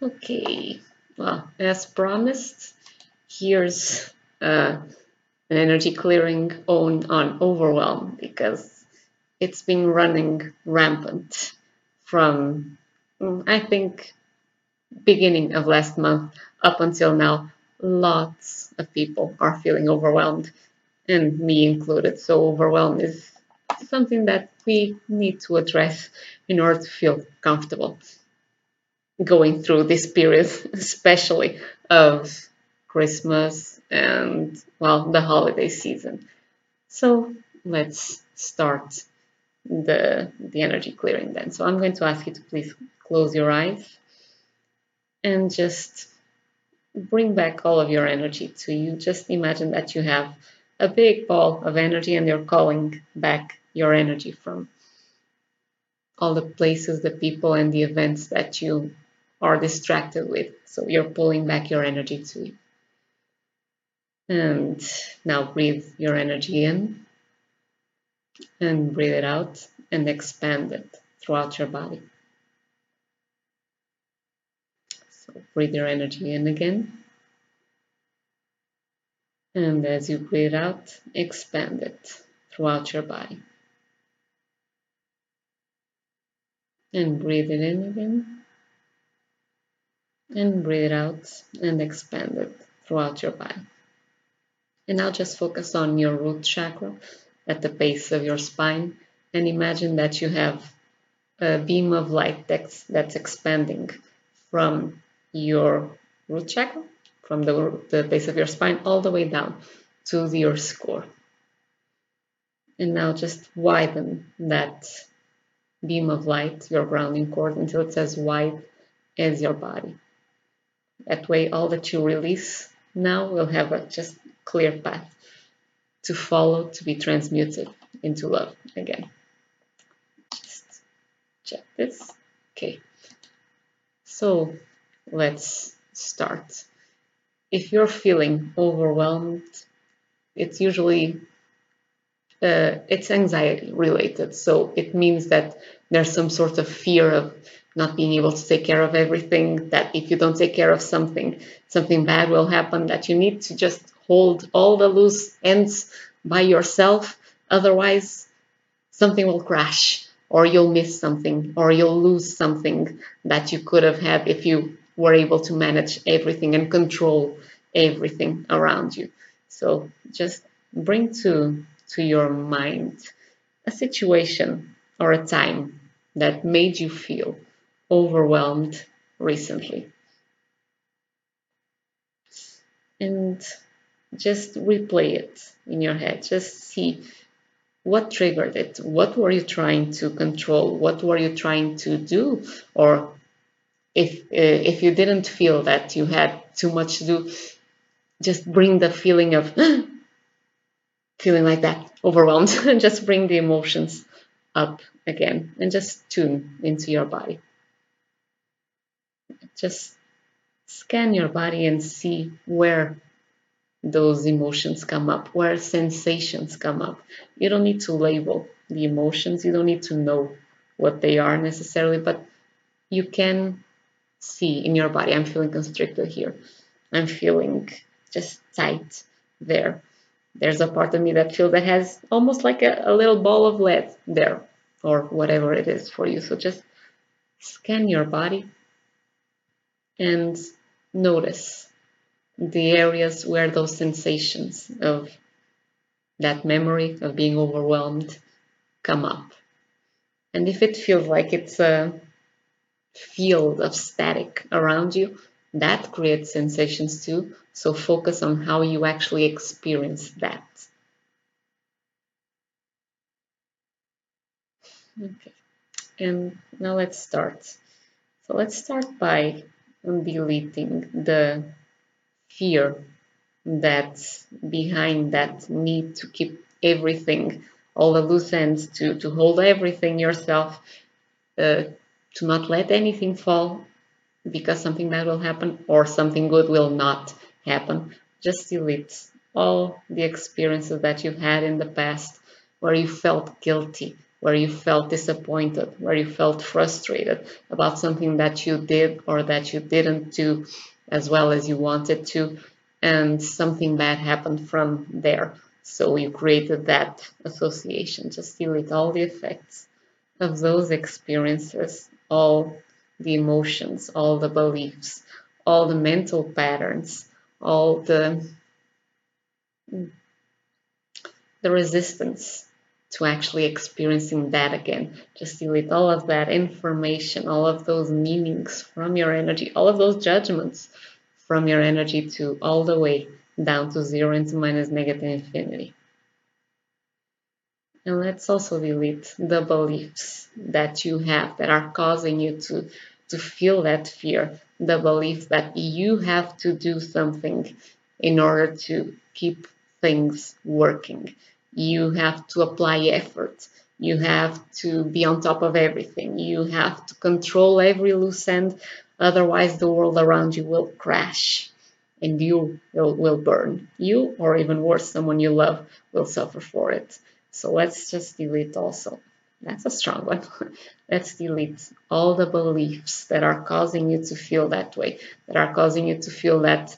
Okay, well, as promised, here's an energy clearing on Overwhelm because it's been running rampant from, I think, beginning of last month up until now. Lots of people are feeling overwhelmed, and me included. So, overwhelm is something that we need to address in order to feel comfortable going through this period, especially of Christmas and, well, the holiday season. So let's start the energy clearing then. So I'm going to ask you to please close your eyes and just bring back all of your energy to you. Just imagine that you have a big ball of energy and you're calling back your energy from all the places, the people, and the events that you are distracted with. So you're pulling back your energy to you. And now breathe your energy in and breathe it out and expand it throughout your body. So breathe your energy in again. And as you breathe out, expand it throughout your body. And breathe it in again. And breathe it out and expand it throughout your body. And now just focus on your root chakra at the base of your spine and imagine that you have a beam of light that's expanding from your root chakra, from the base of your spine all the way down to your core. And now just widen that beam of light, your grounding cord, until it's as wide as your body. That way, all that you release now will have a just clear path to follow, to be transmuted into love again. Just check this. Okay. So let's start. If you're feeling overwhelmed, it's usually it's anxiety related. So it means that there's some sort of fear of not being able to take care of everything, that if you don't take care of something, something bad will happen, that you need to just hold all the loose ends by yourself. Otherwise, something will crash, or you'll miss something, or you'll lose something that you could have had if you were able to manage everything and control everything around you. So just bring to your mind a situation or a time that made you feel overwhelmed recently. And just replay it in your head. Just see what triggered it. What were you trying to control? What were you trying to do? Or if you didn't feel that you had too much to do, just bring the feeling of feeling like that, overwhelmed, and just bring the emotions up again and just tune into your body. Just scan your body and see where those emotions come up, where sensations come up. You don't need to label the emotions, you don't need to know what they are necessarily, but you can see in your body, I'm feeling constricted here, I'm feeling just tight there. There's a part of me that feels that has almost like a little ball of lead there, or whatever it is for you. So just scan your body and notice the areas where those sensations of that memory of being overwhelmed come up. And if it feels like it's a field of static around you, that creates sensations too. So focus on how you actually experience that. Okay. And now let's start. So let's start by deleting the fear that's behind that need to keep everything, all the loose ends, to hold everything yourself, to not let anything fall because something bad will happen or something good will not happen. Just delete all the experiences that you've had in the past where you felt guilty, where you felt disappointed, where you felt frustrated about something that you did or that you didn't do as well as you wanted to, and something bad happened from there. So you created that association. Just deal with all the effects of those experiences, all the emotions, all the beliefs, all the mental patterns, all the resistance to actually experiencing that again. Just delete all of that information, all of those meanings from your energy, all of those judgments from your energy to all the way down to zero and to minus negative infinity. And let's also delete the beliefs that you have that are causing you to feel that fear, the belief that you have to do something in order to keep things working. You have to apply effort. You have to be on top of everything. You have to control every loose end, otherwise the world around you will crash and you will burn. You, or even worse, someone you love, will suffer for it. So let's just delete also. That's a strong one. Let's delete all the beliefs that are causing you to feel that way, that are causing you to feel that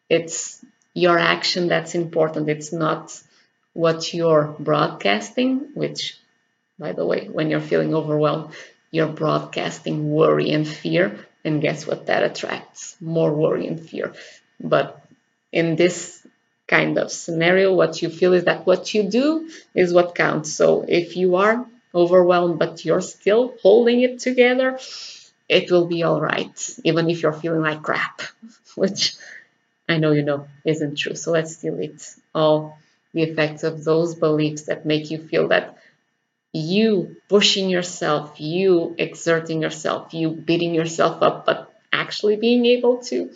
it's your action that's important. It's not what you're broadcasting, which, by the way, when you're feeling overwhelmed, you're broadcasting worry and fear. And guess what that attracts? More worry and fear. But in this kind of scenario, what you feel is that what you do is what counts. So if you are overwhelmed, but you're still holding it together, it will be all right, even if you're feeling like crap, which I know you know isn't true. So let's delete all the effects of those beliefs that make you feel that you pushing yourself, you exerting yourself, you beating yourself up, but actually being able to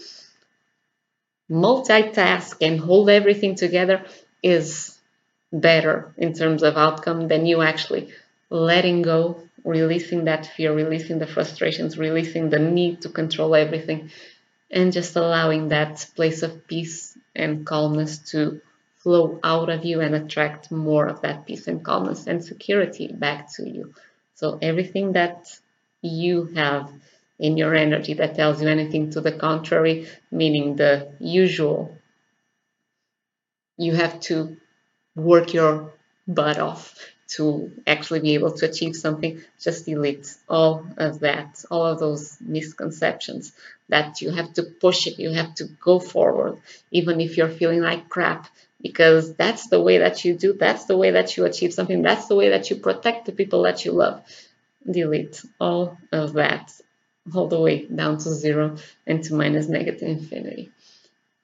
multitask and hold everything together is better in terms of outcome than you actually letting go, releasing that fear, releasing the frustrations, releasing the need to control everything, and just allowing that place of peace and calmness to flow out of you and attract more of that peace and calmness and security back to you. So everything that you have in your energy that tells you anything to the contrary, meaning the usual, you have to work your butt off to actually be able to achieve something, just delete all of that, all of those misconceptions that you have to push it, you have to go forward, even if you're feeling like crap, because that's the way that you do, that's the way that you achieve something, that's the way that you protect the people that you love. Delete all of that, all the way down to zero and to minus negative infinity.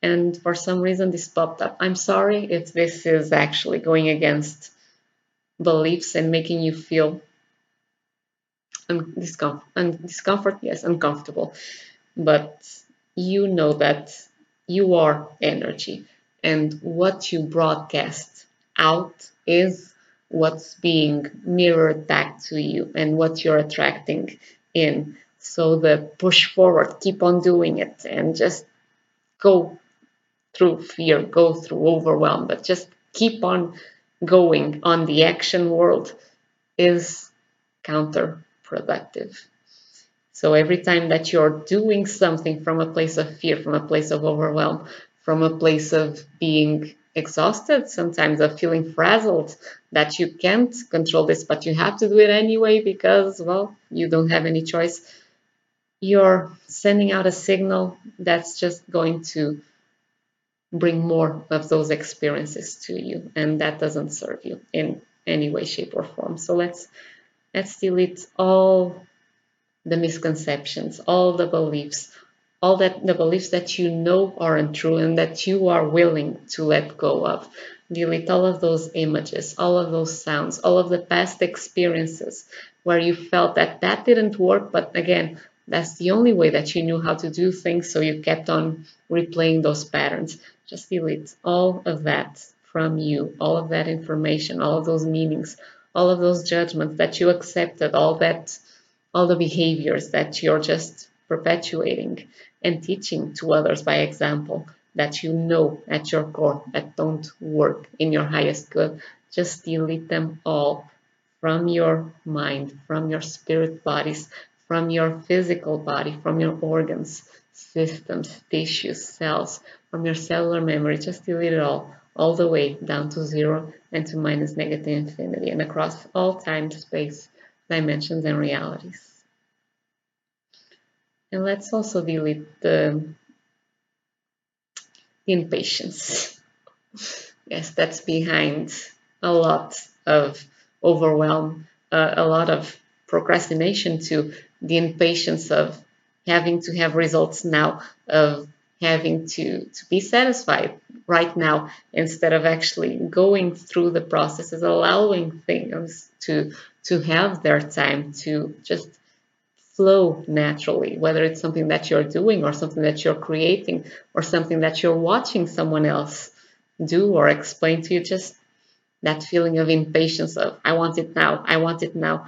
And for some reason this popped up. I'm sorry if this is actually going against beliefs and making you feel discomfort, yes, uncomfortable. But you know that you are energy, and what you broadcast out is what's being mirrored back to you and what you're attracting in. So the push forward, keep on doing it, and just go through fear, go through overwhelm, but just keep on going on the action world is counterproductive. So every time that you're doing something from a place of fear, from a place of overwhelm, from a place of being exhausted, sometimes of feeling frazzled, that you can't control this, but you have to do it anyway because, well, you don't have any choice, you're sending out a signal that's just going to bring more of those experiences to you, and that doesn't serve you in any way, shape, or form. So let's delete all the misconceptions, all the beliefs, all that the beliefs that you know aren't true and that you are willing to let go of. Delete all of those images, all of those sounds, all of the past experiences where you felt that that didn't work, but again, that's the only way that you knew how to do things, so you kept on replaying those patterns. Just delete all of that from you, all of that information, all of those meanings, all of those judgments that you accepted, all the behaviors that you're just perpetuating and teaching to others by example, that you know at your core that don't work in your highest good. Just delete them all from your mind, from your spirit bodies, from your physical body, from your organs, systems, tissues, cells, from your cellular memory. Just delete it all the way down to zero and to minus negative infinity, and across all time, space, dimensions, and realities. And let's also delete the impatience. Yes, that's behind a lot of overwhelm, a lot of procrastination to the impatience of having to have results now, of having to be satisfied right now, instead of actually going through the processes, allowing things to have their time, to just flow naturally, whether it's something that you're doing or something that you're creating or something that you're watching someone else do or explain to you. Just that feeling of impatience of I want it now, I want it now,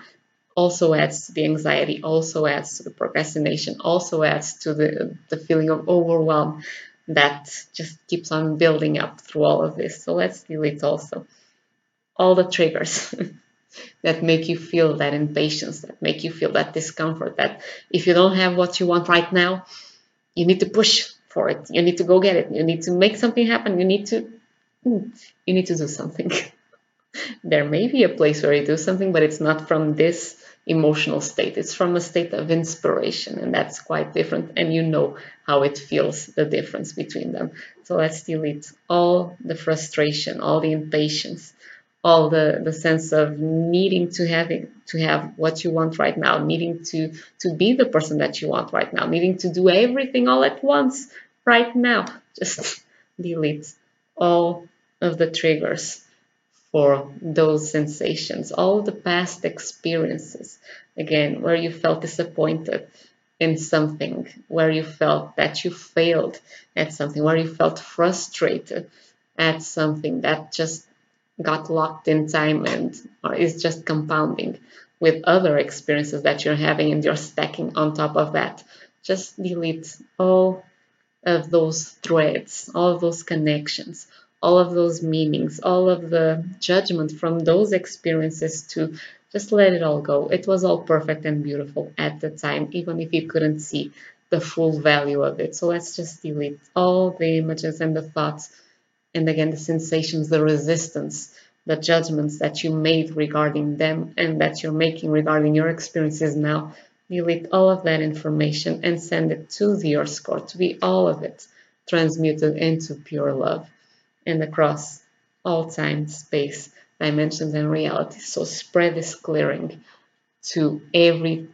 also adds to the anxiety, also adds to the procrastination, also adds to the feeling of overwhelm that just keeps on building up through all of this. So let's delete also all the triggers that make you feel that impatience, that make you feel that discomfort, that if you don't have what you want right now, you need to push for it. You need to go get it. You need to make something happen. You need to do something. There may be a place where you do something, but it's not from this emotional state. It's from a state of inspiration, and that's quite different. And you know how it feels, the difference between them. So let's delete all the frustration, all the impatience, all the sense of needing to have what you want right now, needing to be the person that you want right now, needing to do everything all at once right now. Just delete all of the triggers for those sensations, all the past experiences, again, where you felt disappointed in something, where you felt that you failed at something, where you felt frustrated at something that just got locked in time and is just compounding with other experiences that you're having and you're stacking on top of that. Just delete all of those threads, all of those connections, all of those meanings, all of the judgment from those experiences, to just let it all go. It was all perfect and beautiful at the time, even if you couldn't see the full value of it. So let's just delete all the images and the thoughts, and again, the sensations, the resistance, the judgments that you made regarding them and that you're making regarding your experiences now. Delete all of that information and send it to the earth core, to be all of it transmuted into pure love and across all time, space, dimensions, and realities. So spread this clearing to every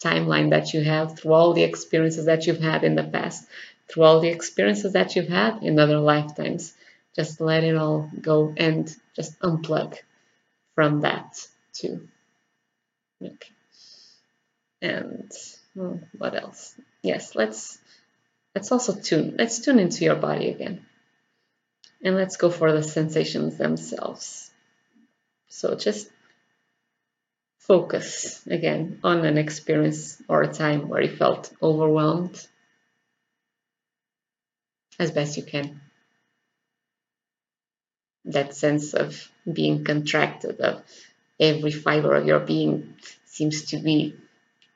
timeline that you have, through all the experiences that you've had in the past, through all the experiences that you've had in other lifetimes. Just let it all go and just unplug from that too. Okay. And what else? Yes, let's also tune. Let's tune into your body again. And let's go for the sensations themselves. So just focus again on an experience or a time where you felt overwhelmed as best you can. That sense of being contracted, of every fiber of your being seems to be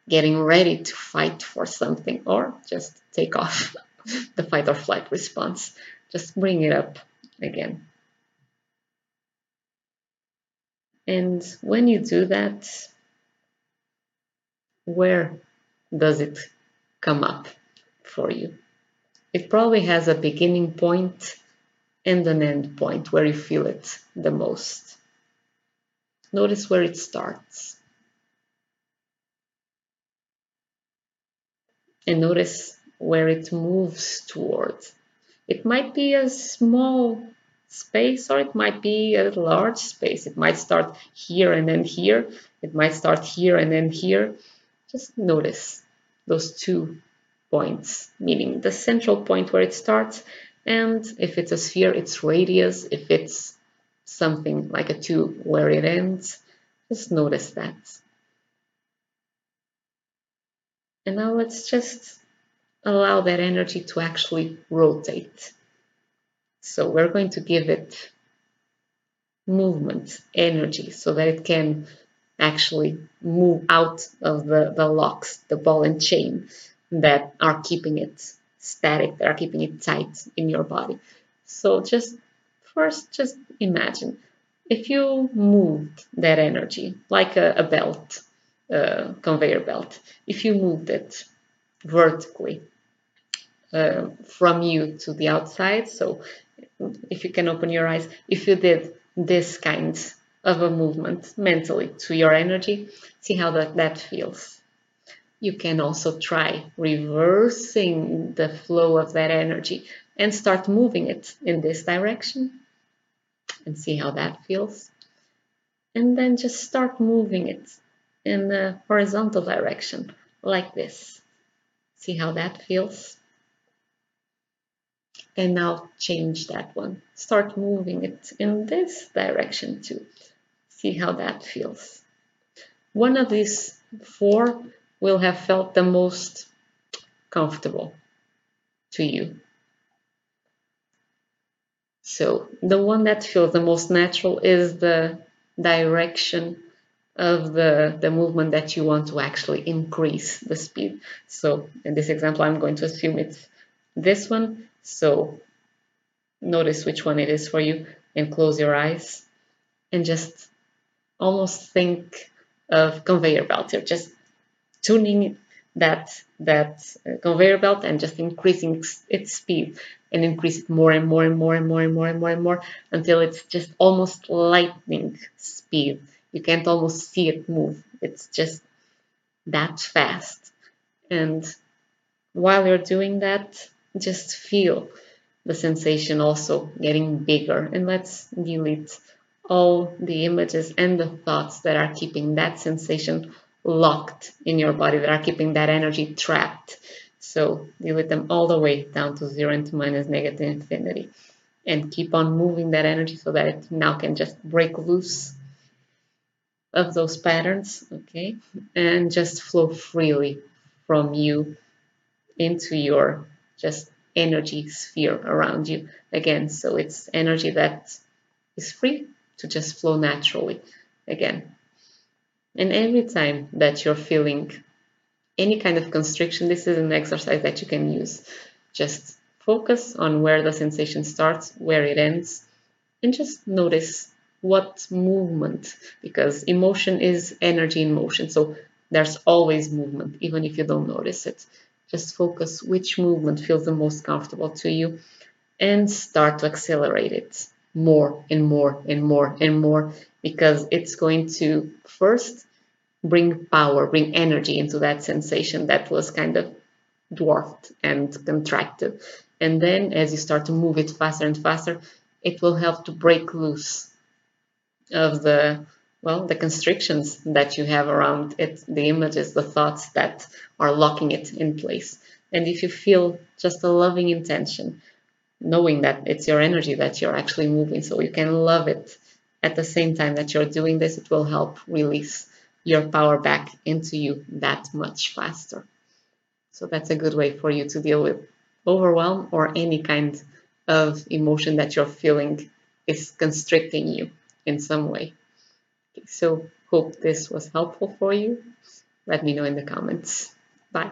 getting ready to fight for something or just take off the fight or flight response. Just bring it up again. And when you do that, where does it come up for you? It probably has a beginning point and an end point where you feel it the most. Notice where it starts. And notice where it moves towards. It might be a small space or it might be a large space. It might start here and then here. It might start here and then here. Just notice those 2 points, meaning the central point where it starts, and if it's a sphere, its radius. If it's something like a tube, where it ends. Just notice that. And now let's just allow that energy to actually rotate. So we're going to give it movement, energy, so that it can actually move out of the locks, the ball and chain that are keeping it static, that are keeping it tight in your body. So just first, just imagine if you moved that energy like a belt, a conveyor belt, if you moved it vertically from you to the outside. So if you can open your eyes, if you did this kind of a movement mentally to your energy, see how that feels. You can also try reversing the flow of that energy and start moving it in this direction and see how that feels. And then just start moving it in the horizontal direction like this. See how that feels. And now change that one. Start moving it in this direction too. See how that feels. One of these four will have felt the most comfortable to you. So the one that feels the most natural is the direction of the movement that you want to actually increase the speed. So in this example, I'm going to assume it's this one. So notice which one it is for you and close your eyes and just almost think of conveyor belt. You're just tuning that conveyor belt and just increasing its speed and increase it more and more and more and more and more and more and more until it's just almost lightning speed. You can't almost see it move. It's just that fast. And while you're doing that, just feel the sensation also getting bigger. And let's delete all the images and the thoughts that are keeping that sensation locked in your body, that are keeping that energy trapped. So delete them all the way down to zero and to minus negative infinity. And keep on moving that energy so that it now can just break loose of those patterns, okay? And just flow freely from you into your just energy sphere around you again. So it's energy that is free to just flow naturally again. And every time that you're feeling any kind of constriction, this is an exercise that you can use. Just focus on where the sensation starts, where it ends, and just notice what movement, because emotion is energy in motion. So there's always movement, even if you don't notice it. Just focus which movement feels the most comfortable to you and start to accelerate it more and more and more and more, because it's going to first bring power, bring energy into that sensation that was kind of dwarfed and contracted. And then as you start to move it faster and faster, it will help to break loose of the constrictions that you have around it, the images, the thoughts that are locking it in place. And if you feel just a loving intention, knowing that it's your energy that you're actually moving, so you can love it at the same time that you're doing this, it will help release your power back into you that much faster. So that's a good way for you to deal with overwhelm or any kind of emotion that you're feeling is constricting you in some way. Okay, so hope this was helpful for you. Let me know in the comments. Bye.